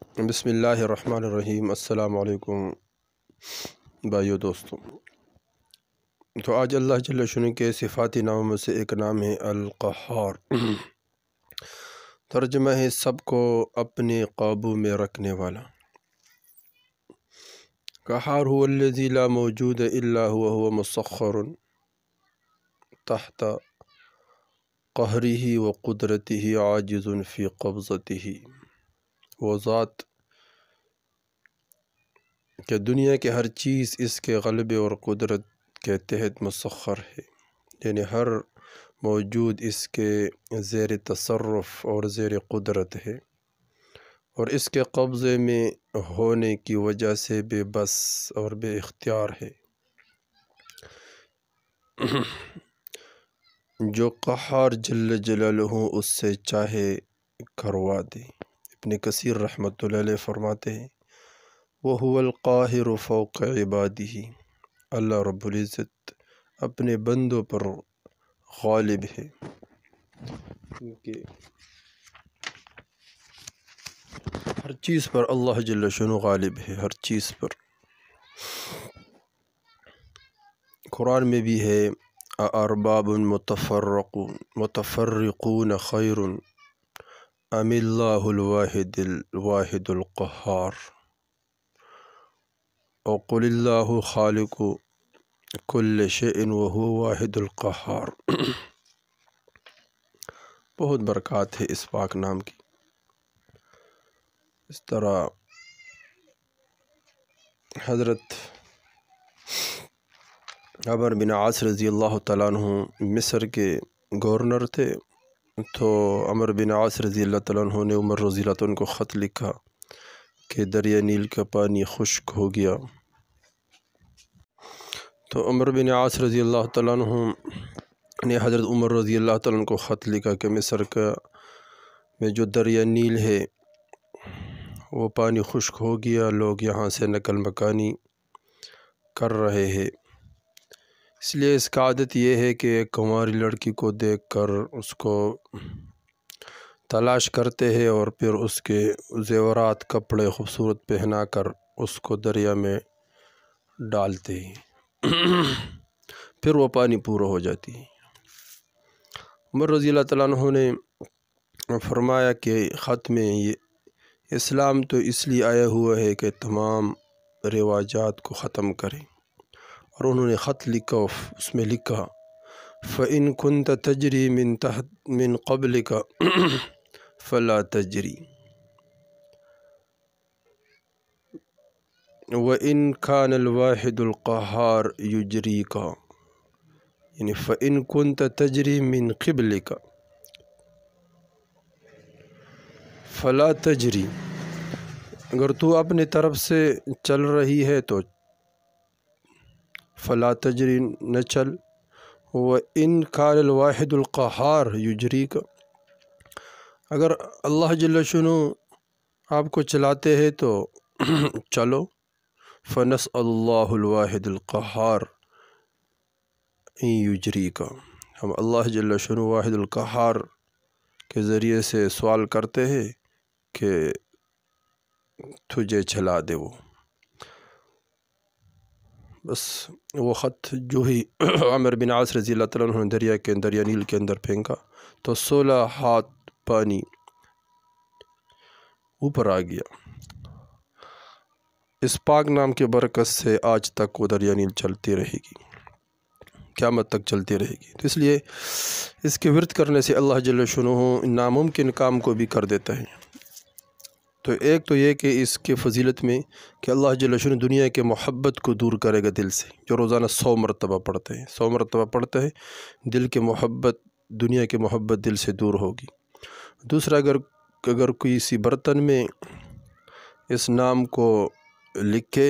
بسم اللہ الرحمن الرحیم۔ السلام علیکم بھائیو دوستوں۔ تو آج اللہ جل شانہ کے صفاتی ناموں میں سے ایک نام ہے القہار۔ ترجمہ ہے سب کو اپنے قابو میں رکھنے والا۔ قہار هو الذی لا موجود الا هو مسخر تحت قہرہ وقدرتہ عاجز فی قبضتہ۔ وہ ذات کہ دنیا کے ہر چیز اس کے غلبے اور قدرت کے تحت مسخر ہے، یعنی ہر موجود اس کے زیر تصرف اور زیر قدرت ہے، اور اس کے قبضے میں ہونے کی وجہ سے بے بس اور بے اختیار ہے۔ جو قہار جل جلالہ اس سے چاہے کروا دے۔ ابن کثیر رحمۃ اللہ علیہ فرماتے ہیں وَهُوَ الْقَاهِرُ فَوْقَ عِبَادِهِ۔ اللہ رب العزت اپنے بندوں پر غالب ہے، ہر چیز پر اللہ جل شانہ غالب ہے، ہر چیز پر۔ قرآن میں بھی ہے اَأَرْبَابٌ مُتَفَرِّقُونَ خَيْرٌ أَمِ اللَّهُ الْوَاحِدُ الْقَهَّارُ وَقُلِ اللَّهُ خَالِقُ كُلِّ شَيْءٍ وَهُوَ الْوَاحِدُ الْقَهَّارُ۔ بہت برکات ہے اس پاک نام کی۔ اس طرح حضرت عمر بن عاص رضی اللہ تعالیٰ عنہ مصر کے گورنر تھے، تو عمر بن عاص رضی اللہ تعالیٰ عنہ نے عمر رضی اللہ عنہ کو خط لکھا کہ دریا نیل کا پانی خشک ہو گیا۔ تو عمر بن عاص رضی اللہ تعالیٰ عنہ نے حضرت عمر رضی اللہ تعالیٰ عنہ کو خط لکھا کہ مصر میں جو دریا نیل ہے وہ پانی خشک ہو گیا، لوگ یہاں سے نقل مکانی کر رہے ہیں۔ اس لیے اس کا عادت یہ ہے کہ ایک کنواری لڑکی کو دیکھ کر اس کو تلاش کرتے ہیں اور پھر اس کے زیورات کپڑے خوبصورت پہنا کر اس کو دریا میں ڈالتے ہیں، پھر وہ پانی پورا ہو جاتی ہے۔ عمر رضی اللہ تعالیٰ عنہ نے فرمایا کہ خط میں یہ اسلام تو اس لیے آیا ہوا ہے کہ تمام رواجات کو ختم کرے، اور انہوں نے خط لکھا، اس میں لکھا فَإِن كُنْتَ تَجْرِي مِن قَبْلِكَ فَلَا تَجْرِي وَإِن كَانَ الْوَاحِدُ الْقَهَّارُ يُجْرِيكَ، یعنی فَإِن كُنْتَ تَجْرِي مِن قِبْلِكَ فَلَا تَجْرِي، اگر تو اپنے طرف سے چل رہی ہے تو فَلَا تَجْرِي نہ چل، وَإِن كَانَ الْوَاحِدُ الْقَهَّارُ يُجْرِيكَ، اگر اللہ جل شانہ آپ کو چلاتے ہیں تو چلو، فَنَسْأَلُ اللَّهُ الْوَاحِدُ الْقَهَّارُ إِن يُجْرِيكَ، ہم اللہ جل شانہ واحد القہار کے ذریعے سے سوال کرتے ہیں کہ تجھے چلا دے وہ۔ بس وہ خط جو ہی عمر بن عاص رضی اللہ تعالیٰ عنہ نے دریا نیل کے اندر پھینکا تو 16 ہاتھ پانی اوپر آ گیا۔ اس پاک نام کے برکت سے آج تک وہ دریا نیل چلتی رہے گی، قیامت تک چلتی رہے گی۔ تو اس لیے اس کے ورد کرنے سے اللہ جل شانہ ناممکن کام کو بھی کر دیتا ہے۔ تو ایک تو یہ کہ اس کے فضیلت میں کہ اللہ جل شانہ دنیا کے محبت کو دور کرے گا دل سے، جو روزانہ 100 مرتبہ پڑھتے ہیں، 100 مرتبہ پڑھتے ہیں، دل کے محبت، دنیا کے محبت دل سے دور ہوگی۔ دوسرا، اگر کسی برتن میں اس نام کو لکھے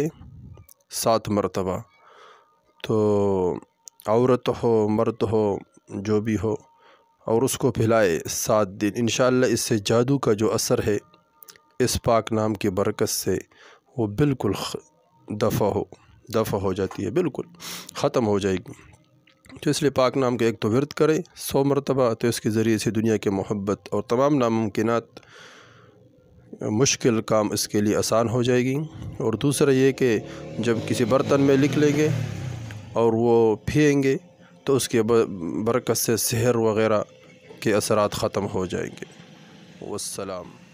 7 مرتبہ، تو عورت ہو مرد ہو جو بھی ہو، اور اس کو پھلائے 7 دن، انشاءاللہ اس سے جادو کا جو اثر ہے اس پاک نام کی برکت سے وہ بالکل دفع ہو جاتی ہے، بالکل ختم ہو جائے گی۔ تو اس لیے پاک نام کا ایک تو ورد کرے 100 مرتبہ، تو اس کے ذریعے سے دنیا کے محبت اور تمام ناممکنات مشکل کام اس کے لیے آسان ہو جائے گی۔ اور دوسرا یہ کہ جب کسی برتن میں لکھ لیں گے اور وہ پھینگیں گے تو اس کے برکت سے سحر وغیرہ کے اثرات ختم ہو جائیں گے۔ والسلام۔